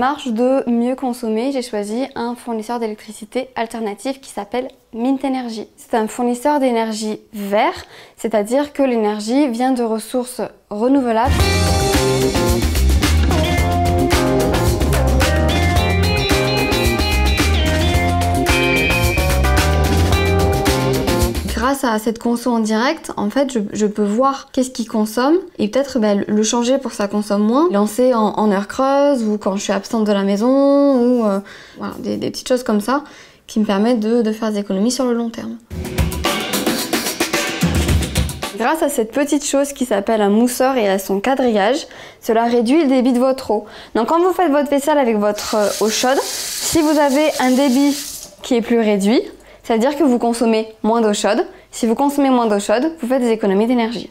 démarche de mieux consommer, j'ai choisi un fournisseur d'électricité alternatif qui s'appelle Mint Energy. C'est un fournisseur d'énergie vert, c'est-à-dire que l'énergie vient de ressources renouvelables. Grâce à cette conso en direct, en fait, je peux voir qu'est-ce qu'il consomme et peut-être le changer pour que ça consomme moins, lancer en heure creuse ou quand je suis absente de la maison ou voilà, des petites choses comme ça qui me permettent de faire des économies sur le long terme. Grâce à cette petite chose qui s'appelle un mousseur et à son quadrillage, cela réduit le débit de votre eau. Donc quand vous faites votre vaisselle avec votre eau chaude, si vous avez un débit qui est plus réduit, ça veut dire que vous consommez moins d'eau chaude. Si vous consommez moins d'eau chaude, vous faites des économies d'énergie.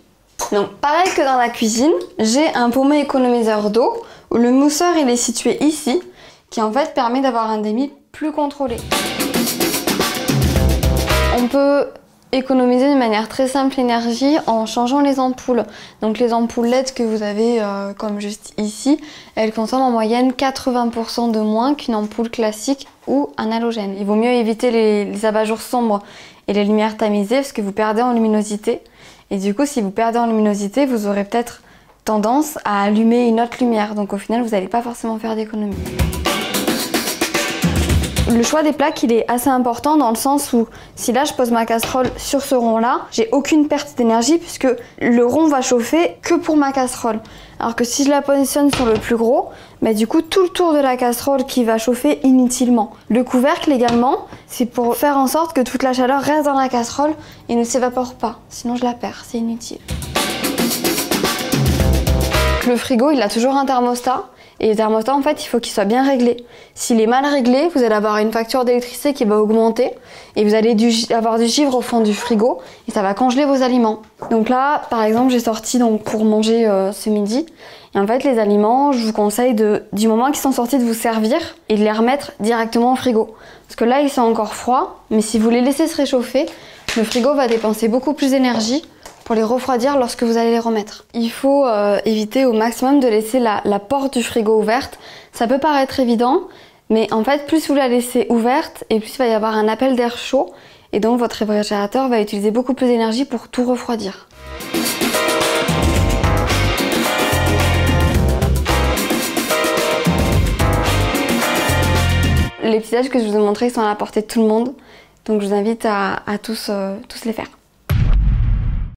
Donc pareil que dans la cuisine, j'ai un pommeau économiseur d'eau où le mousseur il est situé ici, qui en fait permet d'avoir un débit plus contrôlé. On peut économiser de manière très simple l'énergie en changeant les ampoules. Donc les ampoules LED que vous avez comme juste ici, elles consomment en moyenne 80% de moins qu'une ampoule classique ou un halogène. Il vaut mieux éviter les abat-jours sombres et les lumières tamisées parce que vous perdez en luminosité. Et du coup, si vous perdez en luminosité, vous aurez peut-être tendance à allumer une autre lumière. Donc au final, vous n'allez pas forcément faire d'économie. Le choix des plaques, il est assez important dans le sens où si là je pose ma casserole sur ce rond-là, j'ai aucune perte d'énergie puisque le rond va chauffer que pour ma casserole. Alors que si je la positionne sur le plus gros, du coup tout le tour de la casserole qui va chauffer inutilement. Le couvercle également, c'est pour faire en sorte que toute la chaleur reste dans la casserole et ne s'évapore pas. Sinon je la perds, c'est inutile. Le frigo, il a toujours un thermostat. Et le thermostat, en fait, il faut qu'il soit bien réglé. S'il est mal réglé, vous allez avoir une facture d'électricité qui va augmenter et vous allez avoir du givre au fond du frigo et ça va congeler vos aliments. Donc là, par exemple, j'ai sorti pour manger ce midi. Et en fait, les aliments, je vous conseille du moment qu'ils sont sortis de vous servir et de les remettre directement au frigo. Parce que là, ils sont encore froids, mais si vous les laissez se réchauffer, le frigo va dépenser beaucoup plus d'énergie pour les refroidir lorsque vous allez les remettre. Il faut éviter au maximum de laisser la porte du frigo ouverte. Ça peut paraître évident, mais en fait, plus vous la laissez ouverte, et plus il va y avoir un appel d'air chaud, et donc votre réfrigérateur va utiliser beaucoup plus d'énergie pour tout refroidir. Les petits âges que je vous ai montrés sont à la portée de tout le monde, donc je vous invite à tous les faire.